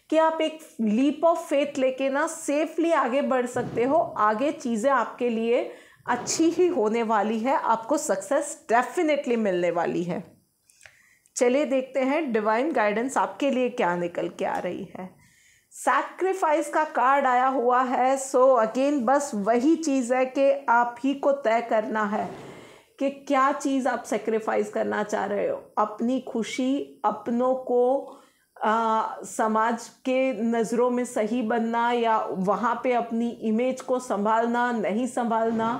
कि आप एक लीप ऑफ फेथ लेके ना सेफली आगे बढ़ सकते हो। आगे चीज़ें आपके लिए अच्छी ही होने वाली है, आपको सक्सेस डेफिनेटली मिलने वाली है। चलिए देखते हैं डिवाइन गाइडेंस आपके लिए क्या निकल के आ रही है। सैक्रिफाइस का कार्ड आया हुआ है। सो अगेन बस वही चीज़ है कि आप ही को तय करना है कि क्या चीज़ आप सैक्रिफाइस करना चाह रहे हो। अपनी खुशी, अपनों को समाज के नज़रों में सही बनना, या वहाँ पे अपनी इमेज को संभालना, नहीं संभालना।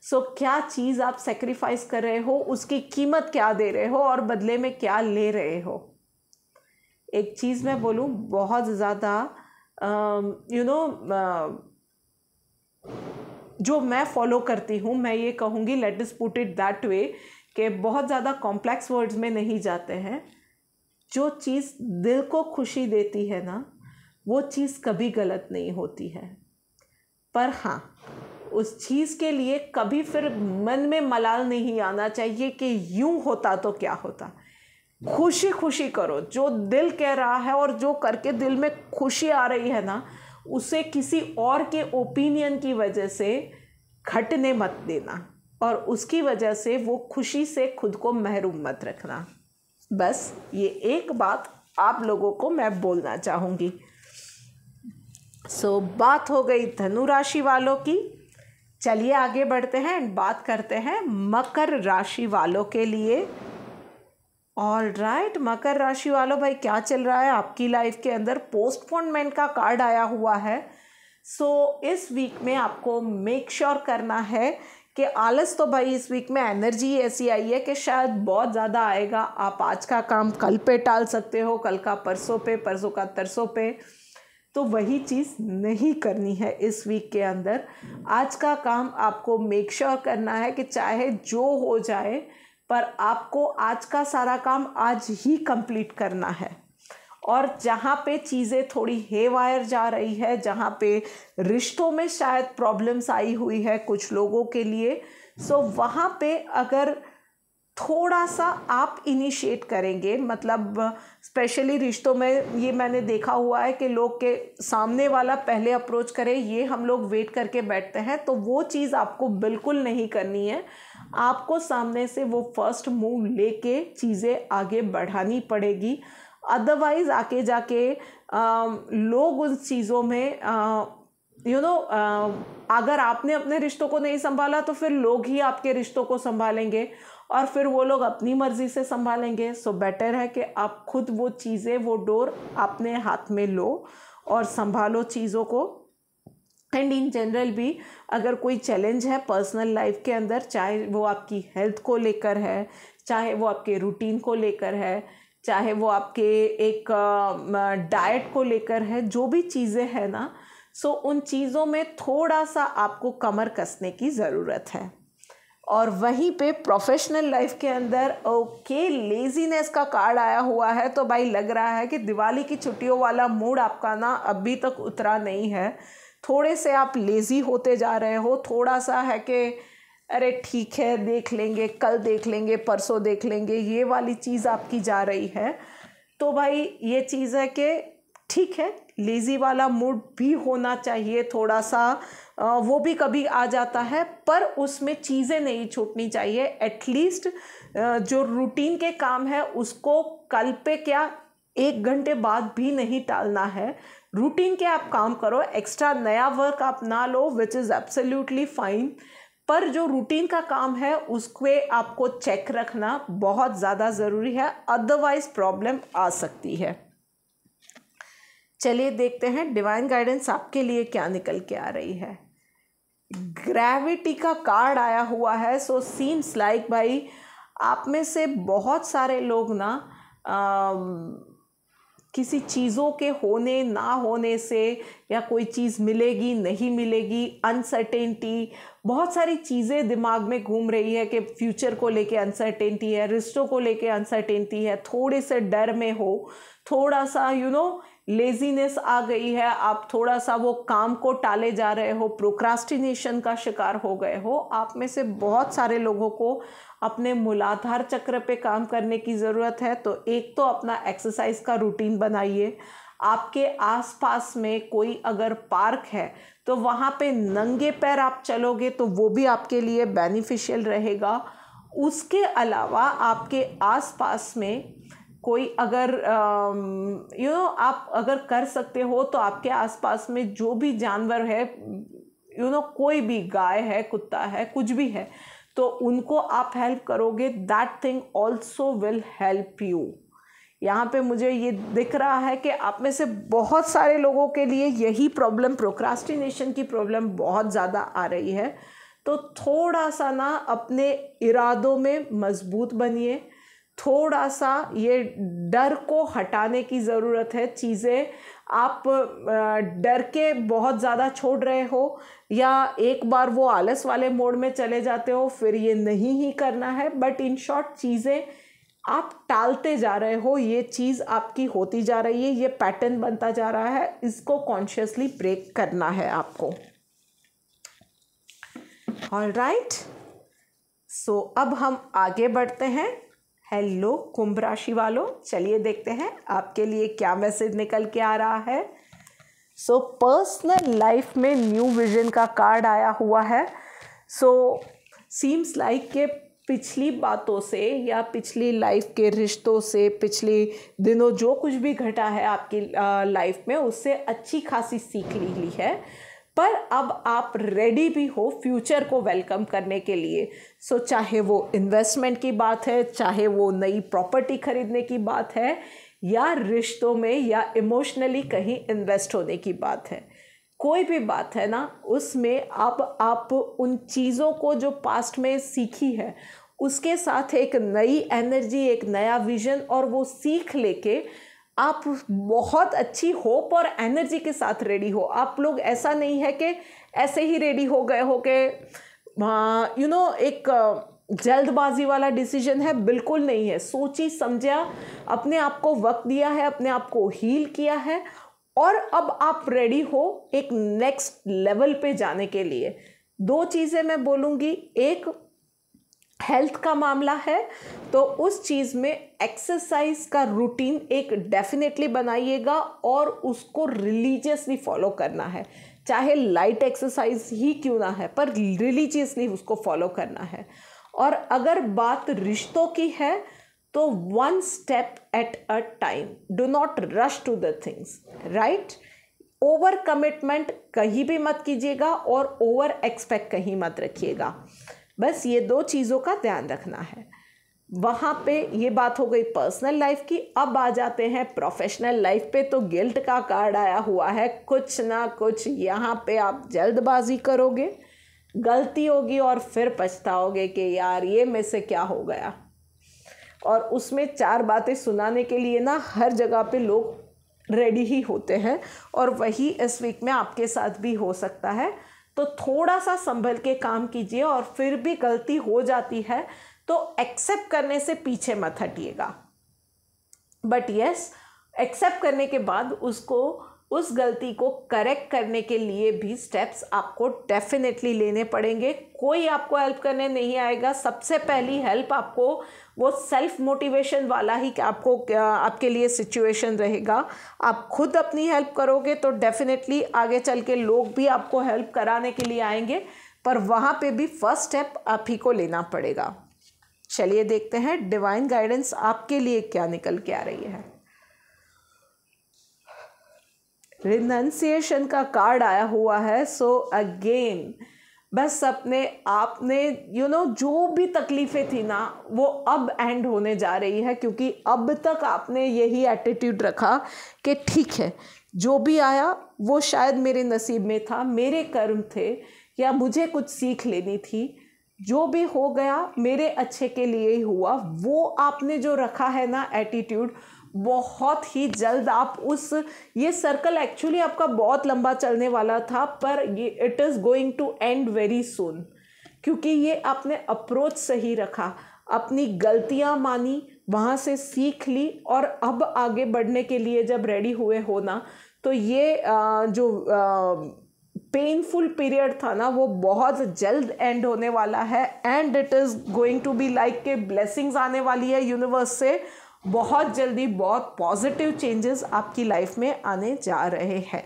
सो क्या चीज़ आप सैक्रिफाइस कर रहे हो, उसकी कीमत क्या दे रहे हो और बदले में क्या ले रहे हो। एक चीज़ मैं बोलूँ, बहुत ज़्यादा जो मैं फॉलो करती हूँ, मैं ये कहूँगी, let us put it that way, कि बहुत ज़्यादा कॉम्प्लेक्स वर्ड्स में नहीं जाते हैं। जो चीज़ दिल को खुशी देती है ना, वो चीज़ कभी गलत नहीं होती है। पर हाँ, उस चीज़ के लिए कभी फिर मन में मलाल नहीं आना चाहिए कि यूं होता तो क्या होता। खुशी खुशी करो, जो दिल कह रहा है और जो करके दिल में खुशी आ रही है ना, उसे किसी और के ओपिनियन की वजह से घटने मत देना, और उसकी वजह से वो खुशी से खुद को महरूम मत रखना। बस ये एक बात आप लोगों को मैं बोलना चाहूँगी। सो बात हो गई धनु राशि वालों की। चलिए आगे बढ़ते हैं एंड बात करते हैं मकर राशि वालों के लिए। ऑलराइट, मकर राशि वालों, भाई क्या चल रहा है आपकी लाइफ के अंदर। पोस्टपोनमेंट का कार्ड आया हुआ है। सो इस वीक में आपको मेक श्योर करना है कि आलस तो भाई इस वीक में एनर्जी ऐसी आई है कि शायद बहुत ज़्यादा आएगा। आप आज का काम कल पे टाल सकते हो, कल का परसों पे, परसों का तरसों पे। तो वही चीज़ नहीं करनी है इस वीक के अंदर। आज का काम आपको मेक श्योर करना है कि चाहे जो हो जाए, पर आपको आज का सारा काम आज ही कंप्लीट करना है। और जहाँ पे चीज़ें थोड़ी हेवायर जा रही है, जहाँ पे रिश्तों में शायद प्रॉब्लम्स आई हुई है कुछ लोगों के लिए, सो वहाँ पे अगर थोड़ा सा आप इनिशिएट करेंगे, मतलब स्पेशली रिश्तों में ये मैंने देखा हुआ है कि लोग के सामने वाला पहले अप्रोच करे, ये हम लोग वेट करके बैठते हैं। तो वो चीज़ आपको बिल्कुल नहीं करनी है। आपको सामने से वो फर्स्ट मूव लेके चीज़ें आगे बढ़ानी पड़ेगी। अदरवाइज़ आके जाके लोग उन चीज़ों में अगर आपने अपने रिश्तों को नहीं संभाला तो फिर लोग ही आपके रिश्तों को संभालेंगे, और फिर वो लोग अपनी मर्ज़ी से संभालेंगे। सो बेटर है कि आप खुद वो चीज़ें, वो डोर अपने हाथ में लो और संभालो चीज़ों को। एंड इन जनरल भी अगर कोई चैलेंज है पर्सनल लाइफ के अंदर, चाहे वो आपकी हेल्थ को लेकर है, चाहे वो आपके रूटीन को लेकर है, चाहे वो आपके एक डाइट को लेकर है, जो भी चीज़ें हैं ना, सो उन चीज़ों में थोड़ा सा आपको कमर कसने की ज़रूरत है। और वहीं पे प्रोफेशनल लाइफ के अंदर ओके, लेज़ीनेस का कार्ड आया हुआ है। तो भाई लग रहा है कि दिवाली की छुट्टियों वाला मूड आपका ना अभी तक उतरा नहीं है। थोड़े से आप लेज़ी होते जा रहे हो। थोड़ा सा है कि अरे ठीक है, देख लेंगे, कल देख लेंगे, परसों देख लेंगे, ये वाली चीज़ आपकी जा रही है। तो भाई ये चीज़ है कि ठीक है, लेज़ी वाला मूड भी होना चाहिए थोड़ा सा, वो भी कभी आ जाता है, पर उसमें चीज़ें नहीं छूटनी चाहिए। एटलीस्ट जो रूटीन के काम है उसको कल पे क्या 1 घंटे बाद भी नहीं टालना है। रूटीन के आप काम करो, एक्स्ट्रा नया वर्क आप ना लो, विच इज़ एब्सोल्युटली फाइन, पर जो रूटीन का काम है उसके आपको चेक रखना बहुत ज़्यादा ज़रूरी है, अदरवाइज प्रॉब्लम आ सकती है। चलिए देखते हैं डिवाइन गाइडेंस आपके लिए क्या निकल के आ रही है। ग्रेविटी का कार्ड आया हुआ है। सो सीम्स लाइक भाई आप में से बहुत सारे लोग ना किसी चीज़ों के होने ना होने से, या कोई चीज़ मिलेगी नहीं मिलेगी, अनसर्टेनिटी, बहुत सारी चीज़ें दिमाग में घूम रही है कि फ्यूचर को लेके अनसर्टेनिटी है, रिश्तों को लेके अनसर्टेनिटी है, थोड़े से डर में हो, थोड़ा सा लेजीनेस आ गई है, आप थोड़ा सा वो काम को टाले जा रहे हो, प्रोक्रास्टिनेशन का शिकार हो गए हो। आप में से बहुत सारे लोगों को अपने मूलाधार चक्र पे काम करने की ज़रूरत है। तो एक तो अपना एक्सरसाइज का रूटीन बनाइए। आपके आसपास में कोई अगर पार्क है तो वहाँ पे नंगे पैर आप चलोगे तो वो भी आपके लिए बेनिफिशियल रहेगा। उसके अलावा आपके आसपास में कोई अगर आप अगर कर सकते हो तो आपके आसपास में जो भी जानवर है, कोई भी गाय है, कुत्ता है, कुछ भी है, तो उनको आप हेल्प करोगे, that thing also will help you. यहाँ पे मुझे ये दिख रहा है कि आप में से बहुत सारे लोगों के लिए यही प्रॉब्लम, प्रोक्रास्टिनेशन की प्रॉब्लम बहुत ज़्यादा आ रही है। तो थोड़ा सा ना अपने इरादों में मजबूत बनिए, थोड़ा सा ये डर को हटाने की ज़रूरत है। चीज़ें आप डर के बहुत ज़्यादा छोड़ रहे हो या एक बार वो आलस वाले मोड में चले जाते हो, फिर ये नहीं ही करना है। बट इन शॉर्ट चीज़ें आप टालते जा रहे हो, ये चीज़ आपकी होती जा रही है, ये पैटर्न बनता जा रहा है, इसको कॉन्शियसली ब्रेक करना है आपको। ऑलराइट, सो अब हम आगे बढ़ते हैं। हेलो कुंभ राशि वालों, चलिए देखते हैं आपके लिए क्या मैसेज निकल के आ रहा है। सो पर्सनल लाइफ में न्यू विजन का कार्ड आया हुआ है। सो सीम्स लाइक के पिछली बातों से या पिछली लाइफ के रिश्तों से, पिछले दिनों जो कुछ भी घटा है आपकी लाइफ में, उससे अच्छी खासी सीख ली है। पर अब आप रेडी भी हो फ्यूचर को वेलकम करने के लिए। सो चाहे वो इन्वेस्टमेंट की बात है, चाहे वो नई प्रॉपर्टी खरीदने की बात है, या रिश्तों में या इमोशनली कहीं इन्वेस्ट होने की बात है, कोई भी बात है ना, उसमें अब आप उन चीज़ों को जो पास्ट में सीखी है उसके साथ एक नई एनर्जी, एक नया विजन और वो सीख लेके आप बहुत अच्छी होप और एनर्जी के साथ रेडी हो। आप लोग ऐसा नहीं है कि ऐसे ही रेडी हो गए हो कि एक जल्दबाजी वाला डिसीजन है, बिल्कुल नहीं है। सोची समझा, अपने आप को वक्त दिया है, अपने आप को हील किया है और अब आप रेडी हो एक नेक्स्ट लेवल पे जाने के लिए। दो चीज़ें मैं बोलूँगी, एक हेल्थ का मामला है तो उस चीज़ में एक्सरसाइज का रूटीन एक डेफिनेटली बनाइएगा और उसको रिलीजियसली फॉलो करना है। चाहे लाइट एक्सरसाइज ही क्यों ना है, पर रिलीजियसली उसको फॉलो करना है। और अगर बात रिश्तों की है तो one step at a time, do not rush to the things, right. Over commitment कहीं भी मत कीजिएगा और ओवर एक्सपेक्ट कहीं मत रखिएगा। बस ये दो चीज़ों का ध्यान रखना है। वहाँ पे ये बात हो गई पर्सनल लाइफ की। अब आ जाते हैं प्रोफेशनल लाइफ पे। तो गिल्ट का कार्ड आया हुआ है। कुछ ना कुछ यहाँ पे आप जल्दबाजी करोगे, गलती होगी और फिर पछताओगे कि यार ये में से क्या हो गया। और उसमें चार बातें सुनाने के लिए ना हर जगह पे लोग रेडी ही होते हैं और वही इस वीक में आपके साथ भी हो सकता है। तो थोड़ा सा संभल के काम कीजिए और फिर भी गलती हो जाती है तो एक्सेप्ट करने से पीछे मत हटिएगा। बट यस, एक्सेप्ट करने के बाद उसको, उस गलती को करेक्ट करने के लिए भी स्टेप्स आपको डेफिनेटली लेने पड़ेंगे। कोई आपको हेल्प करने नहीं आएगा। सबसे पहली हेल्प आपको वो सेल्फ मोटिवेशन वाला ही आपको आपके लिए सिचुएशन रहेगा। आप खुद अपनी हेल्प करोगे तो डेफिनेटली आगे चल के लोग भी आपको हेल्प कराने के लिए आएंगे, पर वहाँ पे भी फर्स्ट स्टेप आप ही को लेना पड़ेगा। चलिए देखते हैं डिवाइन गाइडेंस आपके लिए क्या निकल के आ रही है। रिनंसिएशन का कार्ड आया हुआ है। सो अगेन बस अपने आपने जो भी तकलीफ़ें थी ना वो अब एंड होने जा रही है, क्योंकि अब तक आपने यही एटीट्यूड रखा कि ठीक है जो भी आया वो शायद मेरे नसीब में था, मेरे कर्म थे या मुझे कुछ सीख लेनी थी। जो भी हो गया मेरे अच्छे के लिए ही हुआ। वो आपने जो रखा है ना एटीट्यूड, बहुत ही जल्द आप ये सर्कल एक्चुअली आपका बहुत लंबा चलने वाला था, पर ये it is going to end very soon, क्योंकि ये आपने अप्रोच सही रखा, अपनी गलतियां मानी, वहाँ से सीख ली और अब आगे बढ़ने के लिए जब रेडी हुए हो ना, तो ये जो पेनफुल पीरियड था ना वो बहुत जल्द एंड होने वाला है and it is going to be like के ब्लेसिंग्स आने वाली है यूनिवर्स से बहुत जल्दी। बहुत पॉजिटिव चेंजेस आपकी लाइफ में आने जा रहे हैं।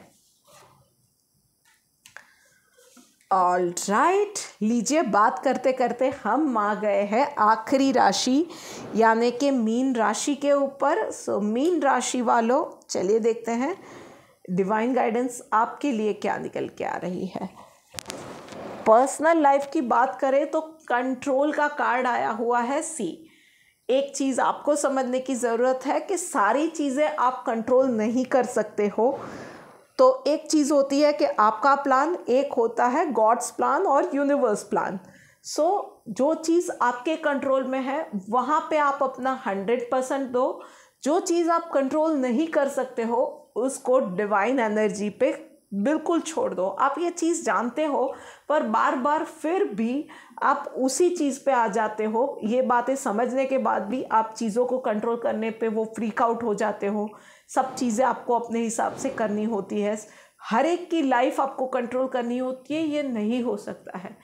ऑल राइट, लीजिए बात करते करते हम आ गए हैं आखिरी राशि यानी कि मीन राशि के ऊपर। सो मीन राशि वालों, चलिए देखते हैं डिवाइन गाइडेंस आपके लिए क्या निकल के आ रही है। पर्सनल लाइफ की बात करें तो कंट्रोल का कार्ड आया हुआ है सी। एक चीज़ आपको समझने की ज़रूरत है कि सारी चीज़ें आप कंट्रोल नहीं कर सकते हो। तो एक चीज़ होती है कि आपका प्लान, एक होता है गॉड्स प्लान और यूनिवर्स प्लान। सो जो चीज़ आपके कंट्रोल में है वहाँ पे आप अपना 100% दो। जो चीज़ आप कंट्रोल नहीं कर सकते हो उसको डिवाइन एनर्जी पे बिल्कुल छोड़ दो। आप ये चीज़ जानते हो पर बार बार फिर भी आप उसी चीज़ पे आ जाते हो। ये बातें समझने के बाद भी आप चीज़ों को कंट्रोल करने पे वो फ्रीक आउट हो जाते हो। सब चीज़ें आपको अपने हिसाब से करनी होती है। हर एक की लाइफ आपको कंट्रोल करनी होती है, ये नहीं हो सकता है।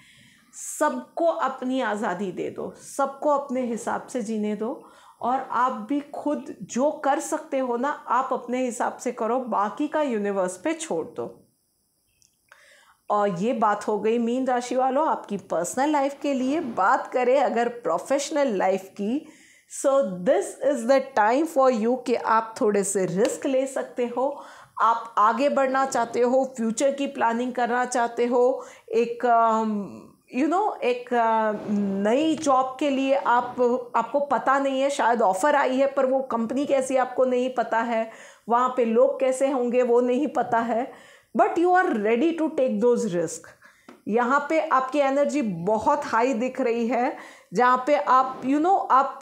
सबको अपनी आज़ादी दे दो, सबको अपने हिसाब से जीने दो और आप भी खुद जो कर सकते हो ना आप अपने हिसाब से करो, बाकी का यूनिवर्स पे छोड़ दो। और ये बात हो गई मीन राशि वालों आपकी पर्सनल लाइफ के लिए। बात करें अगर प्रोफेशनल लाइफ की, so this is the time for you कि आप थोड़े से रिस्क ले सकते हो। आप आगे बढ़ना चाहते हो, फ्यूचर की प्लानिंग करना चाहते हो, एक एक नई जॉब के लिए आपको पता नहीं है, शायद ऑफ़र आई है पर वो कंपनी कैसी आपको नहीं पता है, वहाँ पे लोग कैसे होंगे वो नहीं पता है, but you are ready to take those risk. यहाँ पे आपकी एनर्जी बहुत हाई दिख रही है जहाँ पे आप आप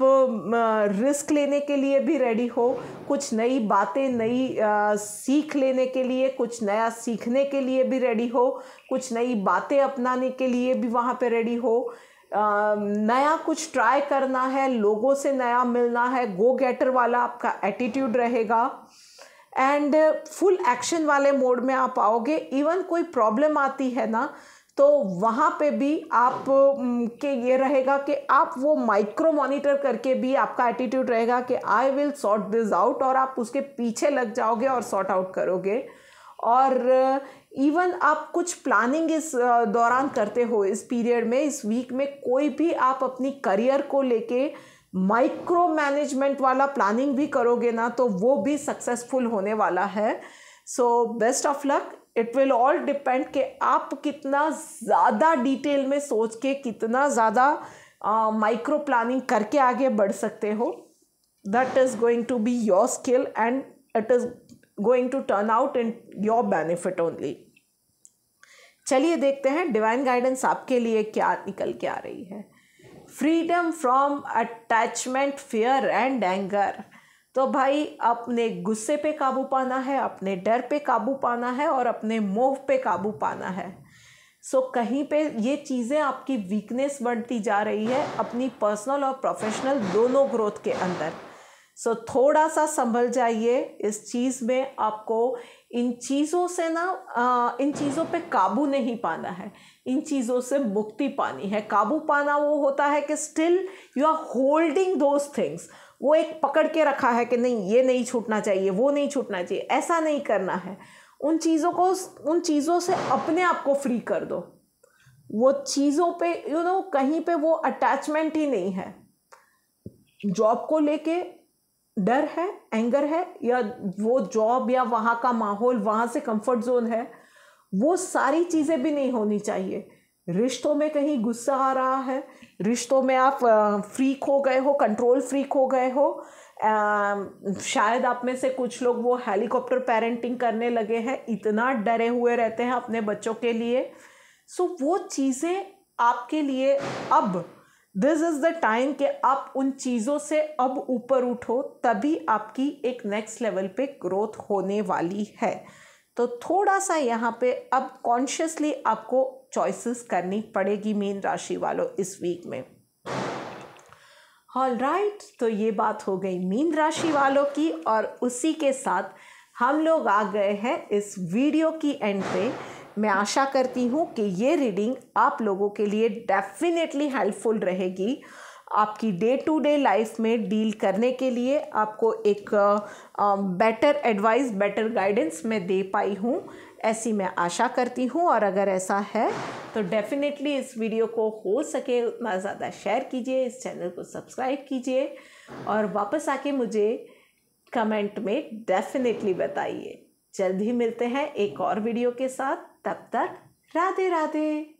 रिस्क लेने के लिए भी रेडी हो, कुछ नई बातें नई सीख लेने के लिए, कुछ नया सीखने के लिए भी रेडी हो, कुछ नई बातें अपनाने के लिए भी वहाँ पे रेडी हो, नया कुछ ट्राई करना है, लोगों से नया मिलना है, गो गेटर वाला आपका एटीट्यूड रहेगा एंड फुल एक्शन वाले मोड में आप आओगे। इवन कोई प्रॉब्लम आती है ना तो वहाँ पे भी आप के ये रहेगा कि आप वो माइक्रो मॉनिटर करके भी आपका एटीट्यूड रहेगा कि I will sort this out, और आप उसके पीछे लग जाओगे और सॉर्ट आउट करोगे। और इवन आप कुछ प्लानिंग इस दौरान करते हो, इस पीरियड में, इस वीक में कोई भी आप अपनी करियर को लेके माइक्रो मैनेजमेंट वाला प्लानिंग भी करोगे ना तो वो भी सक्सेसफुल होने वाला है। So best of luck. It will all depend कि आप कितना ज़्यादा डिटेल में सोच के कितना ज़्यादा माइक्रो प्लानिंग करके आगे बढ़ सकते हो। That is going to be your skill and it is going to turn out in your benefit only. चलिए देखते हैं डिवाइन गाइडेंस आपके लिए क्या निकल के आ रही है। Freedom from attachment, fear and anger. तो भाई अपने गुस्से पे काबू पाना है, अपने डर पे काबू पाना है और अपने मोह पे काबू पाना है। सो कहीं पे ये चीज़ें आपकी वीकनेस बढ़ती जा रही है अपनी पर्सनल और प्रोफेशनल दोनों ग्रोथ के अंदर। सो थोड़ा सा संभल जाइए इस चीज़ में। आपको इन चीज़ों से ना इन चीज़ों पे काबू नहीं पाना है, इन चीज़ों से मुक्ति पानी है। काबू पाना वो होता है कि still you are holding those things, वो एक पकड़ के रखा है कि नहीं ये नहीं छूटना चाहिए, वो नहीं छूटना चाहिए, ऐसा नहीं करना है। उन चीज़ों से अपने आप को फ्री कर दो। वो चीज़ों पे कहीं पे वो अटैचमेंट ही नहीं है। जॉब को लेके डर है, एंगर है, या वो जॉब या वहाँ का माहौल, वहाँ से कंफर्ट जोन है, वो सारी चीज़ें भी नहीं होनी चाहिए। रिश्तों में कहीं गुस्सा आ रहा है, रिश्तों में आप फ्रीक हो गए हो, कंट्रोल फ्रीक हो गए हो, शायद आप में से कुछ लोग वो हेलीकॉप्टर पेरेंटिंग करने लगे हैं, इतना डरे हुए रहते हैं अपने बच्चों के लिए। सो वो चीज़ें आपके लिए अब दिस इज़ द टाइम कि आप उन चीज़ों से अब ऊपर उठो, तभी आपकी एक नेक्स्ट लेवल पे ग्रोथ होने वाली है। तो थोड़ा सा यहाँ पे अब कॉन्शियसली आपको चॉइसेस करनी पड़ेगी मीन राशि वालों इस वीक में। ऑलराइट, तो ये बात हो गई मीन राशि वालों की, और उसी के साथ हम लोग आ गए हैं इस वीडियो की एंड पे। मैं आशा करती हूँ कि ये रीडिंग आप लोगों के लिए डेफिनेटली हेल्पफुल रहेगी। आपकी डे टू डे लाइफ में डील करने के लिए आपको एक बेटर एडवाइस, बेटर गाइडेंस मैं दे पाई हूँ, ऐसी मैं आशा करती हूँ। और अगर ऐसा है तो डेफिनेटली इस वीडियो को हो सके उतना ज़्यादा शेयर कीजिए, इस चैनल को सब्सक्राइब कीजिए और वापस आके मुझे कमेंट में डेफिनेटली बताइए। जल्द ही मिलते हैं एक और वीडियो के साथ, तब तक राधे राधे।